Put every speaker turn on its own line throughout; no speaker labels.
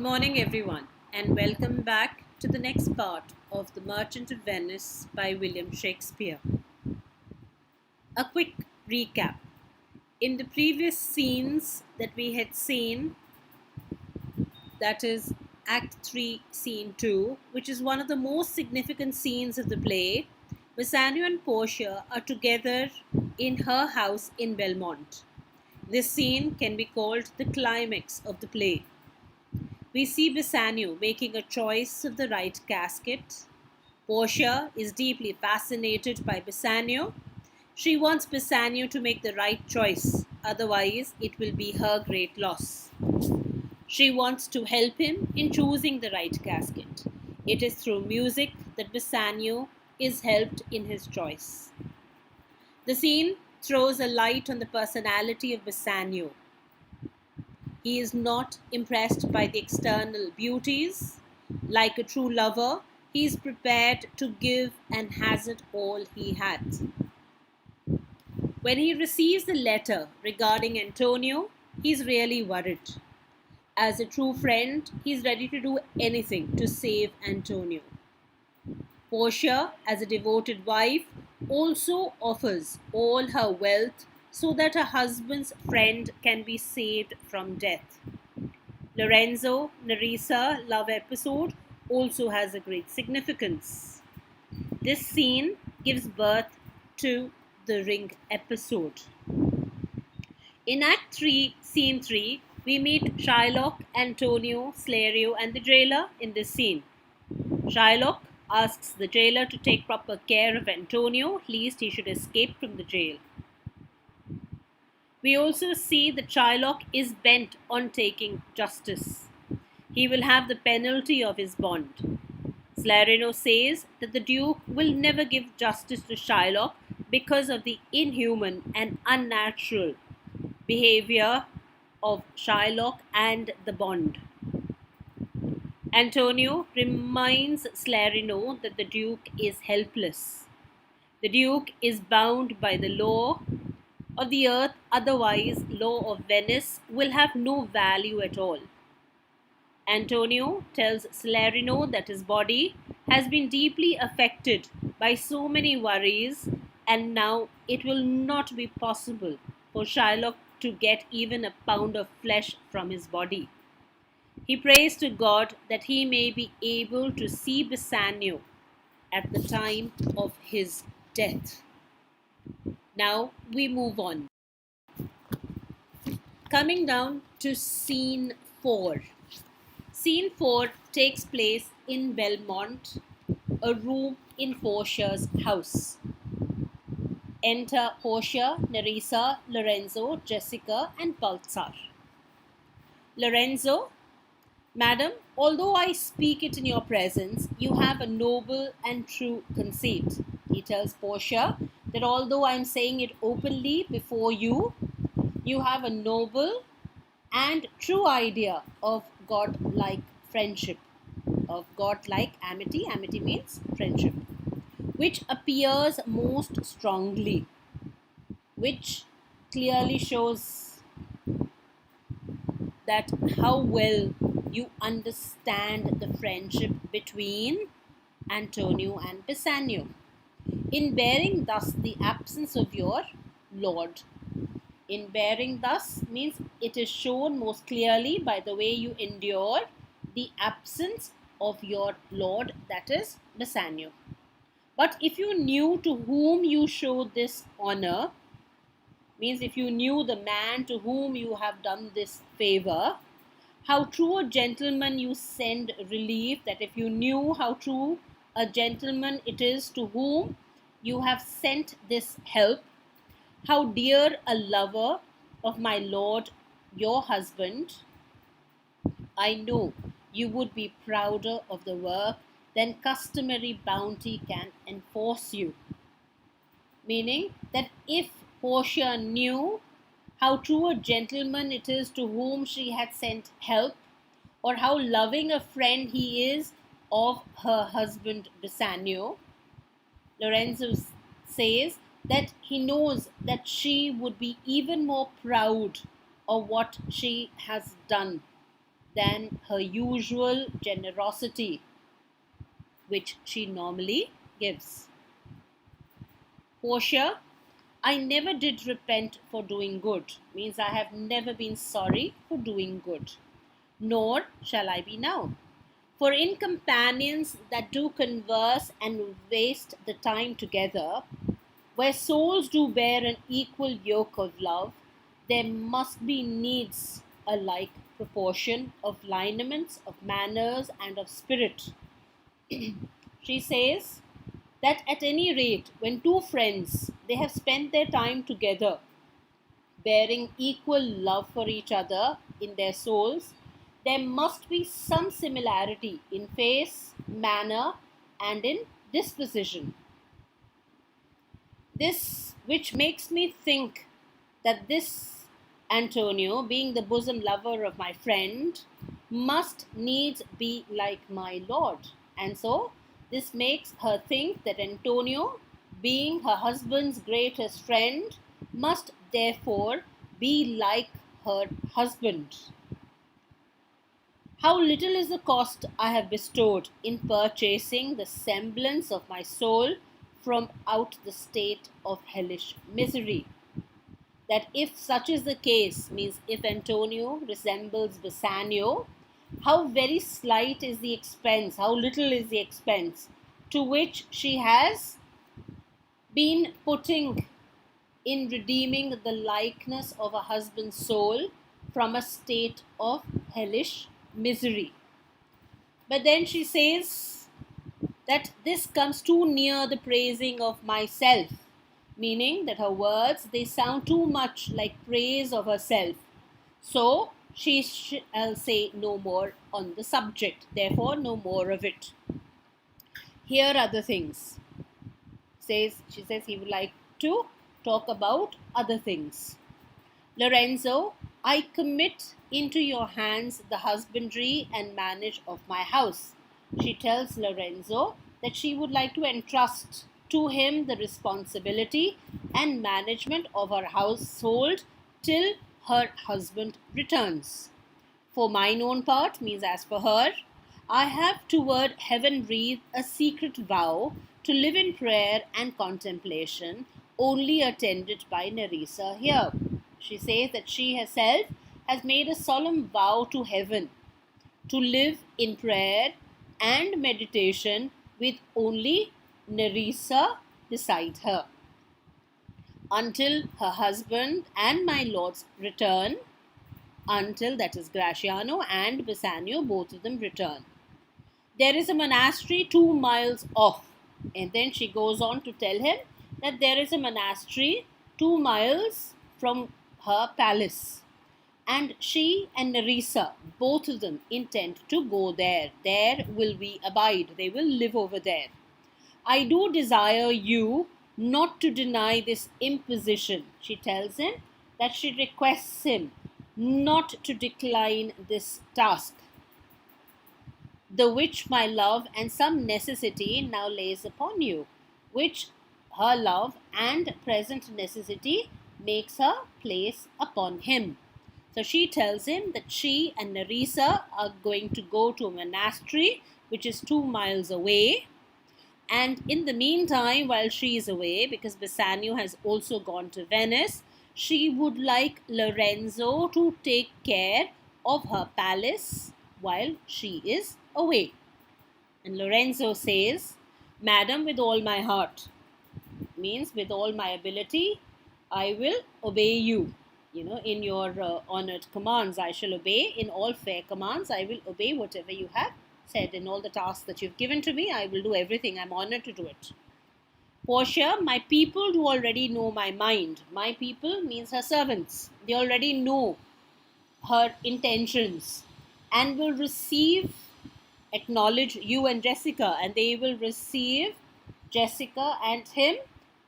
morning, everyone, and welcome back to the next part of The Merchant of Venice by William Shakespeare. A quick recap. In the previous scenes that we had seen, that is Act 3, Scene 2, which is one of the most significant scenes of the play, Bassanio and Portia are together in her house in Belmont. This scene can be called the climax of the play. We see Bassanio making a choice of the right casket. Portia is deeply fascinated by Bassanio. She wants Bassanio to make the right choice, otherwise, it will be her great loss. She wants to help him in choosing the right casket. It is through music that Bassanio is helped in his choice. The scene throws a light on the personality of Bassanio. He is not impressed by the external beauties. Like a true lover, he is prepared to give and hazard all he had. When he receives the letter regarding Antonio, he is really worried. As a true friend, he is ready to do anything to save Antonio. Portia, as a devoted wife, also offers all her wealth so that her husband's friend can be saved from death. Lorenzo-Nerissa love episode also has a great significance. This scene gives birth to the ring episode. In Act 3, Scene 3, we meet Shylock, Antonio, Slario, and the jailer in this scene. Shylock asks the jailer to take proper care of Antonio, lest he should escape from the jail. We also see that Shylock is bent on taking justice. He will have the penalty of his bond. Salarino says that the Duke will never give justice to Shylock because of the inhuman and unnatural behavior of Shylock and the bond. Antonio reminds Salarino that the Duke is helpless. The Duke is bound by the law of the earth, otherwise law of Venice will have no value at all. Antonio tells Salarino that his body has been deeply affected by so many worries, and now it will not be possible for Shylock to get even a pound of flesh from his body. He prays to God that he may be able to see Bassanio at the time of his death. Now we move on. Coming down to Scene 4. Scene 4 takes place in Belmont, a room in Portia's house. Enter Portia, Nerissa, Lorenzo, Jessica, and Balthazar. Lorenzo: Madam, although I speak it in your presence, you have a noble and true conceit. He tells Portia that although I am saying it openly before you, you have a noble and true idea of God-like friendship, of God-like amity. Amity means friendship, which appears most strongly, which clearly shows that how well you understand the friendship between Antonio and Bassanio. In bearing thus the absence of your lord. In bearing thus means it is shown most clearly by the way you endure the absence of your lord, that is Bassanio. But if you knew to whom you show this honor, means if you knew the man to whom you have done this favor, how true a gentleman you send relief, that if you knew how true a gentleman it is to whom you have sent this help, how dear a lover of my lord, your husband, I know you would be prouder of the work than customary bounty can enforce you. Meaning that if Portia knew how true a gentleman it is to whom she had sent help, or how loving a friend he is of her husband Bassanio, Lorenzo says that he knows that she would be even more proud of what she has done. than her usual generosity, which she normally gives. Portia, I never did repent for doing good, means I have never been sorry for doing good, nor shall I be now. For in companions that do converse and waste the time together, where souls do bear an equal yoke of love, there must be needs a like proportion of lineaments, of manners, and of spirit. She says that at any rate, when two friends they have spent their time together, bearing equal love for each other in their souls, there must be some similarity in face, manner, and in disposition. This, which makes me think that this Antonio, being the bosom lover of my friend, must needs be like my lord. And so, this makes her think that Antonio, being her husband's greatest friend, must therefore be like her husband. How little is the cost I have bestowed in purchasing the semblance of my soul from out the state of hellish misery. That if such is the case, means if Antonio resembles Bassanio, how very slight is the expense, how little is the expense to which she has been putting in redeeming the likeness of a husband's soul from a state of hellish misery. But then she says that this comes too near the praising of myself, meaning that her words they sound too much like praise of herself. So she shall say no more on the subject, therefore no more of it. Here are the things. She says he would like to talk about other things. Lorenzo, I commit into your hands the husbandry and manage of my house. She tells Lorenzo that she would like to entrust to him the responsibility and management of her household till her husband returns. For mine own part, means as for her, I have toward heaven breathed a secret vow to live in prayer and contemplation, only attended by Nerissa here. She says that she herself has made a solemn vow to heaven to live in prayer and meditation with only Nerissa beside her until her husband and my lord's return, until that is Graciano and Bassanio, both of them return. There is a monastery 2 miles off, and then she goes on to tell him that there is a monastery 2 miles from her palace, and she and Nerissa, both of them, intend to go there. There will we abide, they will live over there. I do desire you not to deny this imposition. She tells him that she requests him not to decline this task, the which my love and some necessity now lays upon you, which her love and present necessity makes her place upon him. So she tells him that she and Nerissa are going to go to a monastery which is 2 miles away. And in the meantime, while she is away, because Bassanio has also gone to Venice, she would like Lorenzo to take care of her palace while she is away. And Lorenzo says, Madam, with all my heart, means with all my ability, I will obey you. In your honored commands, I shall obey. In all fair commands, I will obey whatever you have said. In all the tasks that you've given to me, I will do everything. I'm honored to do it. Portia, my people do already know my mind. My people means her servants. They already know her intentions and will acknowledge you and Jessica, and they will receive Jessica and him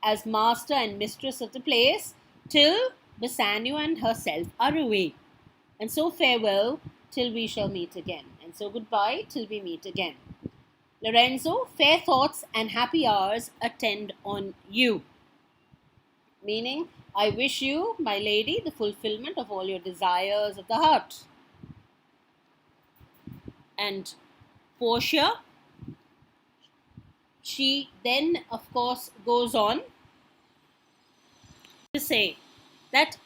as master and mistress of the place till Bassanio and herself are away. And so farewell till we shall meet again. And so goodbye till we meet again. Lorenzo, fair thoughts and happy hours attend on you. Meaning, I wish you, my lady, the fulfillment of all your desires of the heart. And Portia, she then, of course, goes on to say that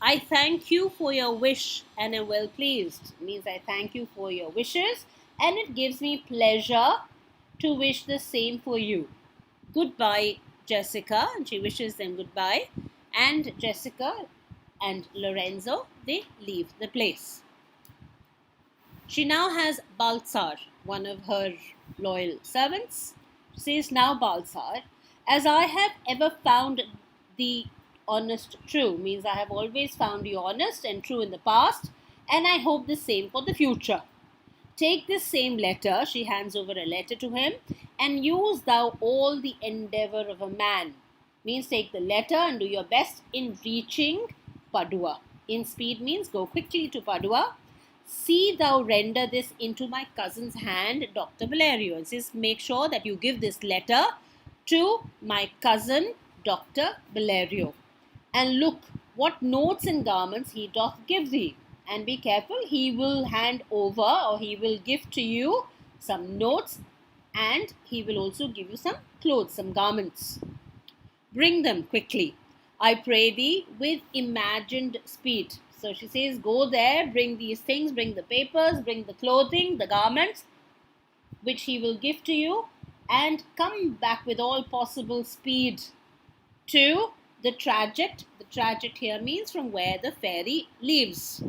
I thank you for your wish and am well pleased. Means I thank you for your wishes and it gives me pleasure to wish the same for you. Goodbye, Jessica. And she wishes them goodbye. And Jessica and Lorenzo, they leave the place. She now has Baltzar, one of her loyal servants. She says, now Baltzar, as I have ever found the honest true, means I have always found you honest and true in the past, and I hope the same for the future. Take this same letter, she hands over a letter to him, and use thou all the endeavor of a man. Means take the letter and do your best in reaching Padua. In speed means go quickly to Padua. See thou render this into my cousin's hand, Dr. Valerio. And says, make sure that you give this letter to my cousin, Dr. Valerio. And look what notes and garments he doth give thee. And be careful, he will hand over or he will give to you some notes and he will also give you some clothes, some garments. Bring them quickly, I pray thee, with imagined speed. So she says, go there, bring these things, bring the papers, bring the clothing, the garments, which he will give to you, and come back with all possible speed to the traject. The traject here means from where the ferry leaves,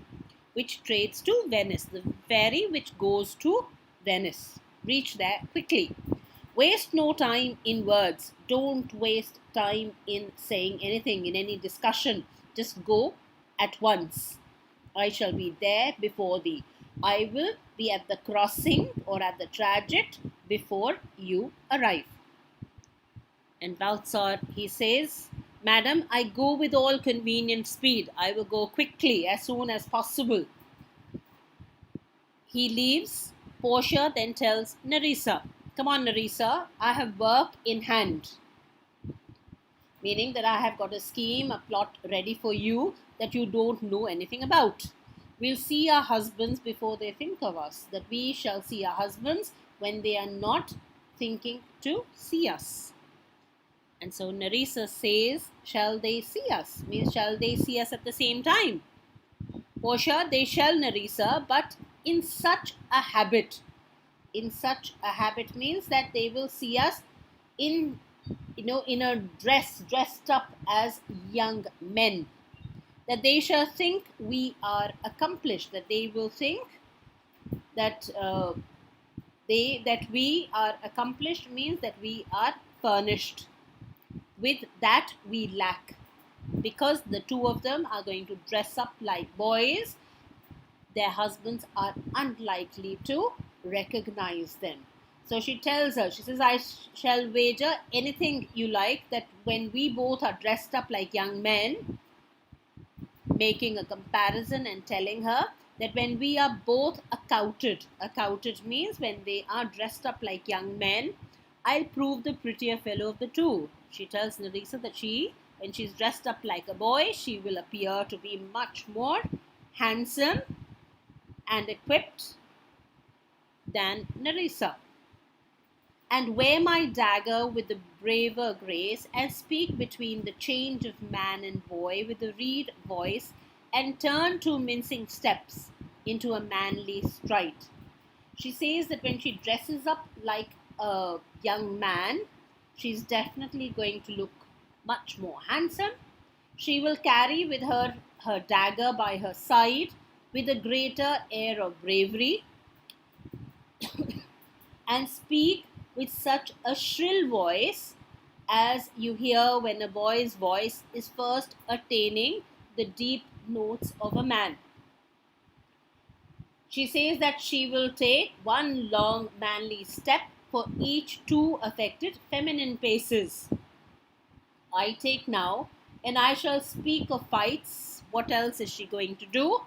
which trades to Venice. The ferry which goes to Venice. Reach there quickly. Waste no time in words. Don't waste time in saying anything, in any discussion. Just go at once. I shall be there before thee. I will be at the crossing or at the traject before you arrive. And Baltzar, he says, Madam, I go with all convenient speed. I will go quickly as soon as possible. He leaves. Portia then tells Nerissa, come on, Nerissa, I have work in hand. Meaning that I have got a scheme, a plot ready for you that you don't know anything about. We'll see our husbands before they think of us. That we shall see our husbands when they are not thinking to see us. And so Nerissa says, shall they see us? Means shall they see us at the same time? Portia, they shall, Nerissa, but in such a habit. In such a habit means that they will see us in a dressed up as young men. That they shall think we are accomplished. That they will think that that we are accomplished means that we are furnished. With that we lack. Because the two of them are going to dress up like boys, their husbands are unlikely to recognize them. So she tells her, she says, I shall wager anything you like that when we both are dressed up like young men, making a comparison and telling her that when we are both accouted means when they are dressed up like young men, I'll prove the prettier fellow of the two. She tells Nerissa that when she's dressed up like a boy, she will appear to be much more handsome and equipped than Nerissa. And wear my dagger with the braver grace, and speak between the change of man and boy with a reed voice, and turn to mincing steps into a manly stride. She says that when she dresses up like a young man, she's definitely going to look much more handsome. She will carry with her her dagger by her side with a greater air of bravery and speak with such a shrill voice as you hear when a boy's voice is first attaining the deep notes of a man. She says that she will take one long manly step for each two affected feminine paces. I take now, and I shall speak of fights. What else is she going to do?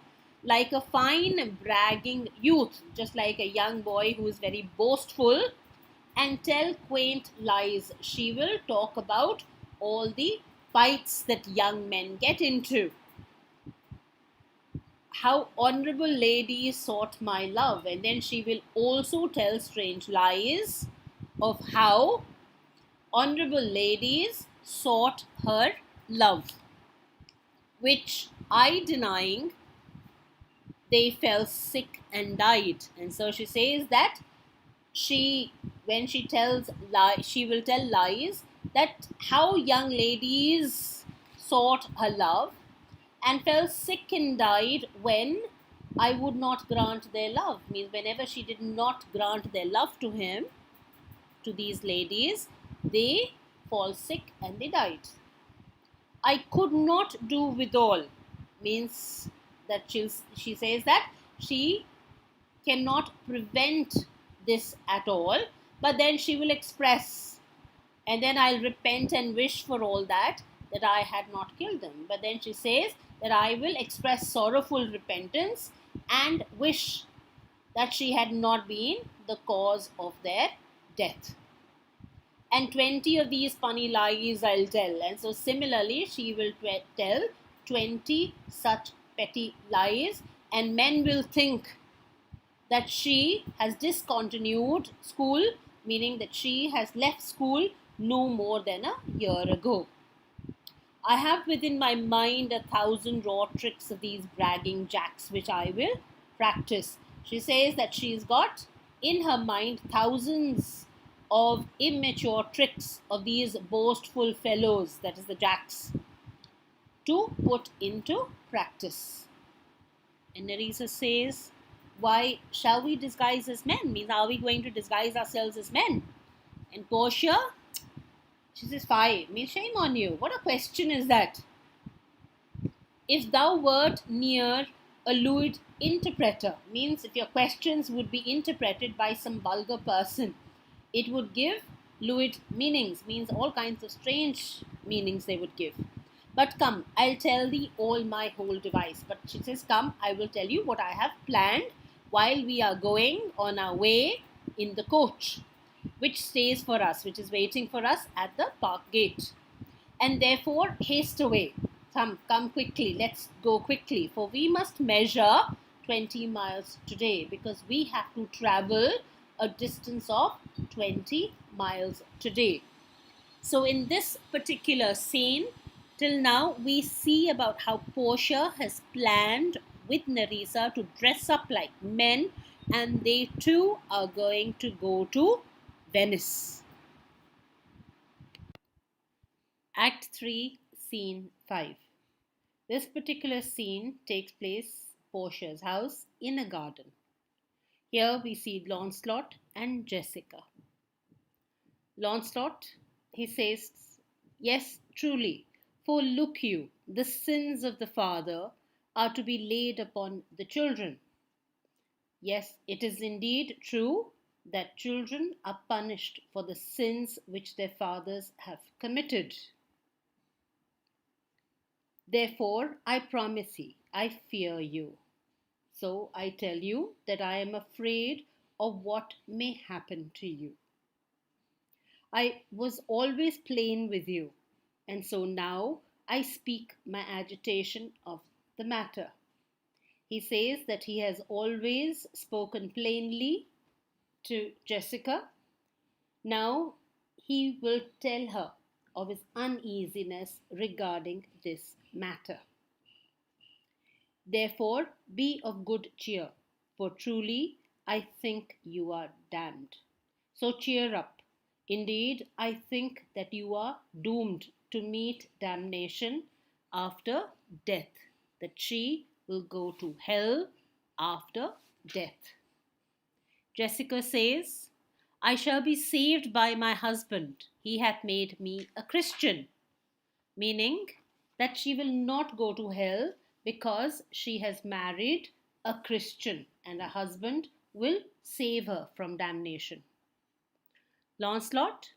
Like a fine bragging youth, just like a young boy who is very boastful, and tell quaint lies. She will talk about all the fights that young men get into. how honorable ladies sought my love. And then she will also tell strange lies of how honorable ladies sought her love, which I denying, they fell sick and died. And so she says that she, when she tells lie, she will tell lies that how young ladies sought her love and fell sick and died when I would not grant their love. Means whenever she did not grant their love to him, to these ladies, they fall sick and they died. I could not do withal, means that she says that she cannot prevent this at all, but then she will express, and then I'll repent and wish for all that I had not killed them. But then she says that I will express sorrowful repentance and wish that she had not been the cause of their death. And 20 of these funny lies I'll tell. And so similarly, she will tell 20 such petty lies, and men will think that she has discontinued school, meaning that she has left school no more than a year ago. I have within my mind 1,000 raw tricks of these bragging jacks, which I will practice. She says that she's got in her mind thousands of immature tricks of these boastful fellows, that is the jacks, to put into practice. And Nerissa says, why shall we disguise as men? Means, are we going to disguise ourselves as men? And Portia, she says, fie, means shame on you. What a question is that? If thou wert near a lewd interpreter, means if your questions would be interpreted by some vulgar person, it would give lewd meanings, means all kinds of strange meanings they would give. But come, I'll tell thee all my whole device. But she says, come, I will tell you what I have planned while we are going on our way in the coach, which stays for us, which is waiting for us at the park gate. And therefore, haste away. Come quickly, let's go quickly, for we must measure 20 miles today, because we have to travel a distance of 20 miles today. So in this particular scene, till now, we see about how Portia has planned with Nerissa to dress up like men, and they too are going to go to Venice. Act 3, Scene 5. This particular scene takes place Portia's house in a garden. Here we see Lancelot and Jessica. Lancelot, he says, yes, truly, for look you, the sins of the father are to be laid upon the children. Yes, it is indeed true that children are punished for the sins which their fathers have committed. Therefore, I promise ye, I fear you. So I tell you that I am afraid of what may happen to you. I was always plain with you, and so now I speak my agitation of the matter. He says that he has always spoken plainly to Jessica. Now he will tell her of his uneasiness regarding this matter. Therefore, be of good cheer, for truly I think you are damned. So cheer up. Indeed, I think that you are doomed to meet damnation after death, that she will go to hell after death. Jessica says, I shall be saved by my husband. He hath made me a Christian, meaning that she will not go to hell because she has married a Christian and her husband will save her from damnation. Lancelot,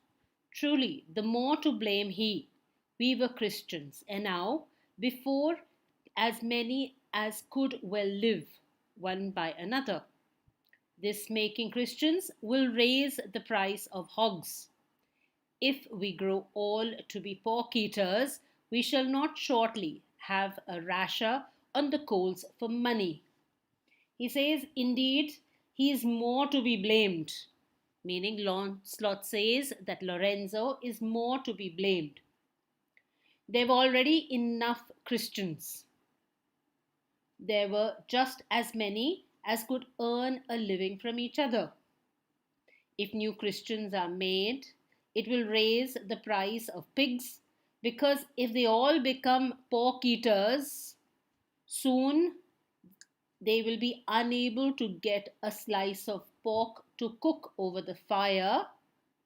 truly, the more to blame he. We were Christians, and now, before as many as could well live, one by another. This making Christians will raise the price of hogs. If we grow all to be pork eaters, we shall not shortly have a rasher on the coals for money. He says, indeed, he is more to be blamed, meaning Lancelot says that Lorenzo is more to be blamed. There were already enough Christians. There were just as many as could earn a living from each other. If new Christians are made, it will raise the price of pigs, because if they all become pork eaters, soon they will be unable to get a slice of pork to cook over the fire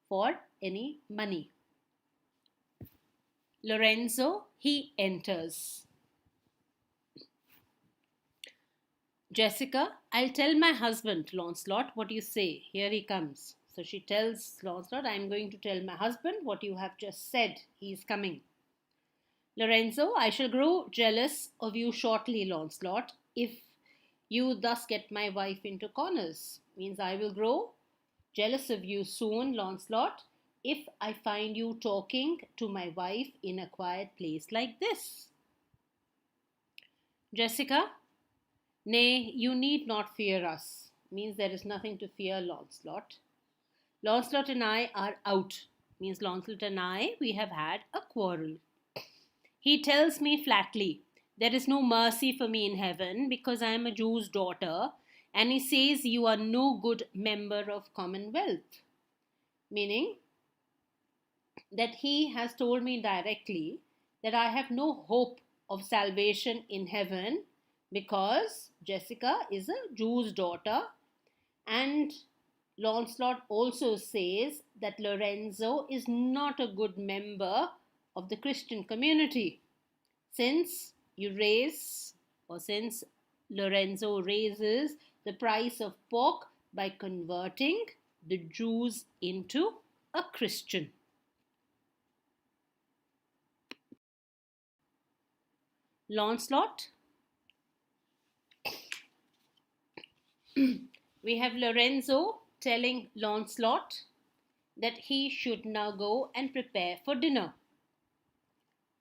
for any money. Lorenzo, he enters. Jessica, I'll tell my husband, Lancelot, what you say. Here he comes. So she tells Lancelot, I'm going to tell my husband what you have just said. He is coming. Lorenzo, I shall grow jealous of you shortly, Lancelot, if you thus get my wife into corners. Means I will grow jealous of you soon, Lancelot, if I find you talking to my wife in a quiet place like this. Jessica, nay, you need not fear us. Means there is nothing to fear, Lancelot. Lancelot and I are out. Means Lancelot and I, we have had a quarrel. He tells me flatly, there is no mercy for me in heaven because I am a Jew's daughter, and he says you are no good member of Commonwealth. Meaning that he has told me directly that I have no hope of salvation in heaven because Jessica is a Jew's daughter, and Lancelot also says that Lorenzo is not a good member of the Christian community. Since Lorenzo raises the price of pork by converting the Jews into a Christian. Lancelot, we have Lorenzo telling Lancelot that he should now go and prepare for dinner.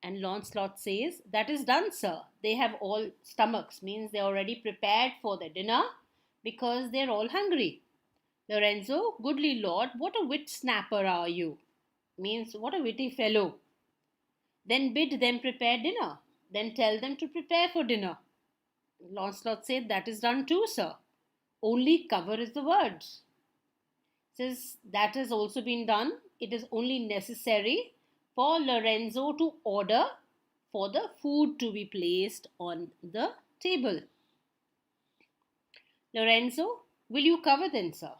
And Lancelot says, that is done, sir. They have all stomachs, means they're already prepared for their dinner because they're all hungry. Lorenzo, goodly lord, what a wit snapper are you? Means, what a witty fellow. Then bid them prepare dinner. Then tell them to prepare for dinner. Lancelot said, that is done too, sir. Only cover is the word. Says, that has also been done. It is only necessary for Lorenzo to order for the food to be placed on the table. Lorenzo, will you cover then, sir?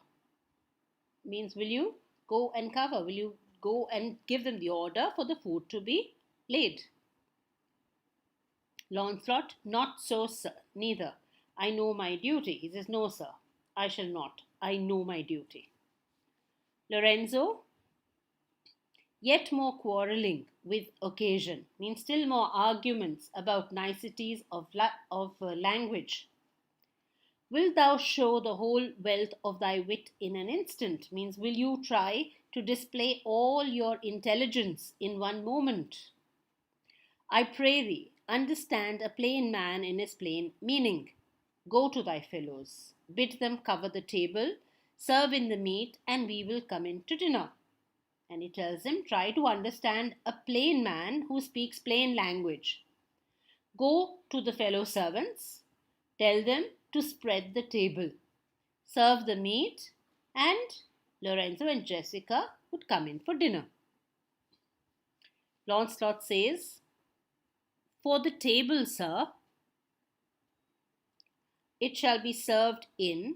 Means, will you go and cover? Will you go and give them the order for the food to be laid? Lancelot, not so, sir, neither. I know my duty. He says, no, sir, I shall not. I know my duty. Lorenzo, yet more quarrelling with occasion, means still more arguments about niceties of language. Wilt thou show the whole wealth of thy wit in an instant? Means, will you try to display all your intelligence in one moment? I pray thee, understand a plain man in his plain meaning. Go to thy fellows, bid them cover the table, serve in the meat, and we will come in to dinner. And he tells him, try to understand a plain man who speaks plain language. Go to the fellow servants, tell them to spread the table, serve the meat, and Lorenzo and Jessica would come in for dinner. Lancelot says, for the table, sir, it shall be served in.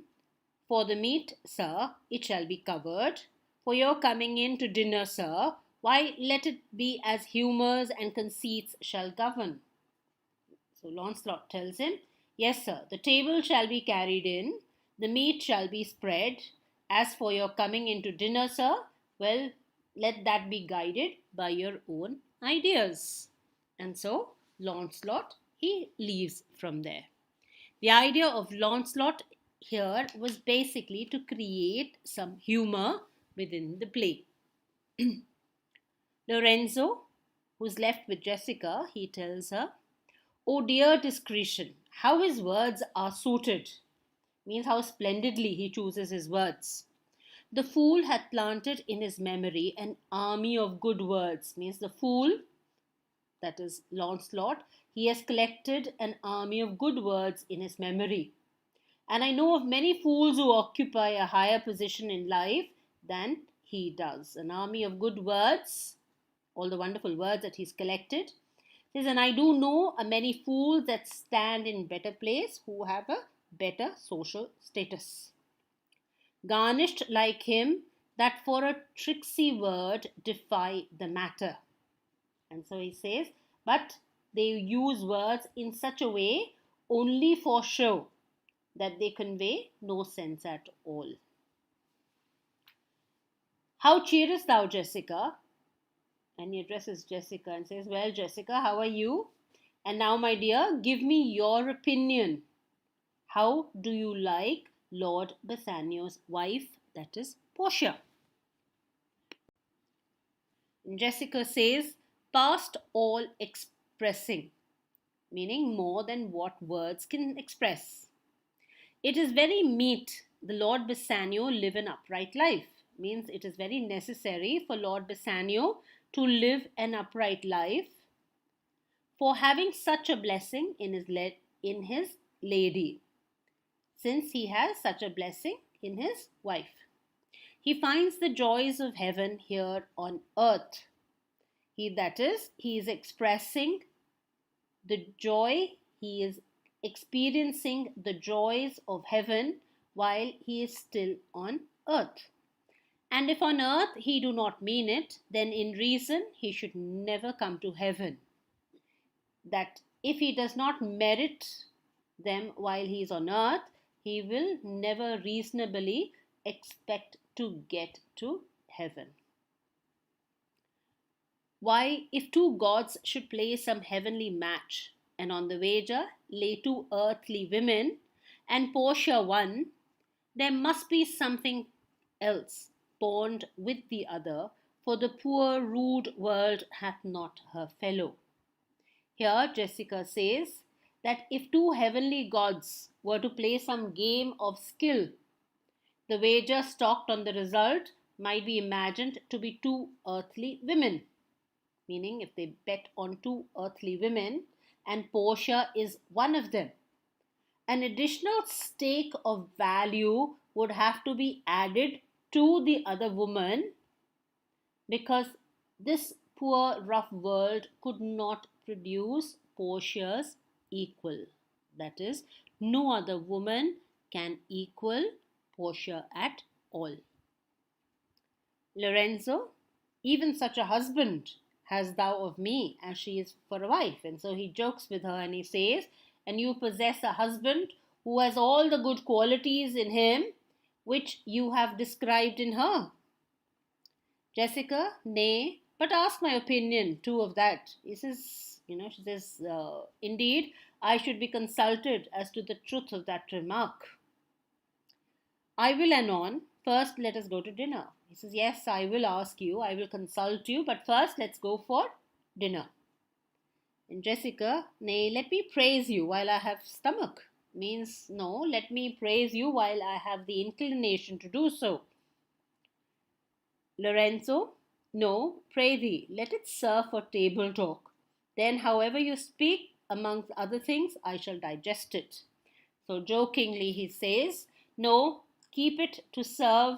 For the meat, sir, it shall be covered. For your coming in to dinner, sir, why let it be as humours and conceits shall govern. So Lancelot tells him, yes, sir, the table shall be carried in, the meat shall be spread. As for your coming into dinner, sir, well, let that be guided by your own ideas. And so Lancelot, he leaves from there. The idea of Lancelot here was basically to create some humor within the play. Lorenzo, who's left with Jessica, he tells her, Oh dear discretion, how his words are suited, means how splendidly he chooses his words. The fool hath planted in his memory an army of good words, means the fool, that is Launcelot, he has collected an army of good words in his memory. And I know of many fools who occupy a higher position in life than he does. An army of good words, all the wonderful words that he's collected. Says, and I do know a many fools that stand in better place who have a better social status. Garnished like him, that for a tricksy word defy the matter. And so he says, but they use words in such a way only for show that they convey no sense at all. How cheerest thou, Jessica? And he addresses Jessica and says, well, Jessica, how are you? And now, my dear, give me your opinion. How do you like Lord Bassanio's wife, that is Portia? And Jessica says, past all expressing, meaning more than what words can express. It is very meet the Lord Bassanio live an upright life, means it is very necessary for Lord Bassanio to live an upright life for having such a blessing in his lady, since he has such a blessing in his wife. He finds the joys of heaven here on earth. He is expressing the joy, he is experiencing the joys of heaven while he is still on earth. And if on earth he do not mean it, then in reason he should never come to heaven. That if he does not merit them while he is on earth, he will never reasonably expect to get to heaven. Why, if two gods should play some heavenly match, and on the wager lay two earthly women, and Portia won, there must be something else bond with the other, for the poor rude world hath not her fellow. Here Jessica says that if two heavenly gods were to play some game of skill, the wager staked on the result might be imagined to be two earthly women. Meaning, if they bet on two earthly women and Portia is one of them, an additional stake of value would have to be added to the other woman, because this poor rough world could not produce Portia's equal. That is, no other woman can equal Portia at all. Lorenzo, even such a husband hast thou of me as she is for a wife. And so he jokes with her and he says, and you possess a husband who has all the good qualities in him which you have described in her. Jessica, nay, but ask my opinion too of that. She says, indeed, I should be consulted as to the truth of that remark. I will anon. First, let us go to dinner. He says, yes, I will ask you, I will consult you, but first let's go for dinner. And Jessica, nay, let me praise you while I have stomach. Means, no, let me praise you while I have the inclination to do so. Lorenzo, no, pray thee, let it serve for table talk. Then, however you speak, amongst other things, I shall digest it. So, jokingly, he says, no, keep it to serve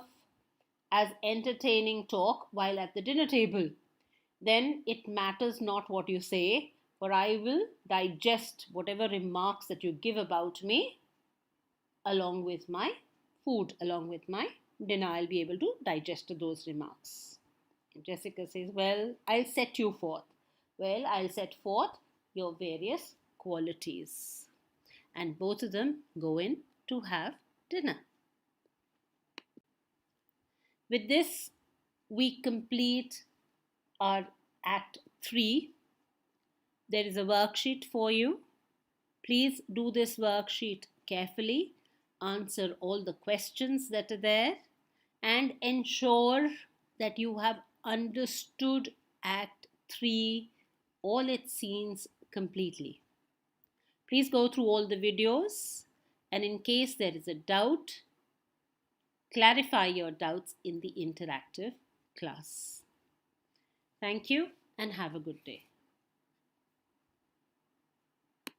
as entertaining talk while at the dinner table. Then it matters not what you say, for I will digest whatever remarks that you give about me along with my food, along with my dinner. I'll be able to digest those remarks. And Jessica says, well, I'll set you forth. Well, I'll set forth your various qualities. And both of them go in to have dinner. With this, we complete our Act 3. There is a worksheet for you. Please do this worksheet carefully, answer all the questions that are there, and ensure that you have understood Act 3, all its scenes completely. Please go through all the videos, and in case there is a doubt, clarify your doubts in the interactive class. Thank you and have a good day.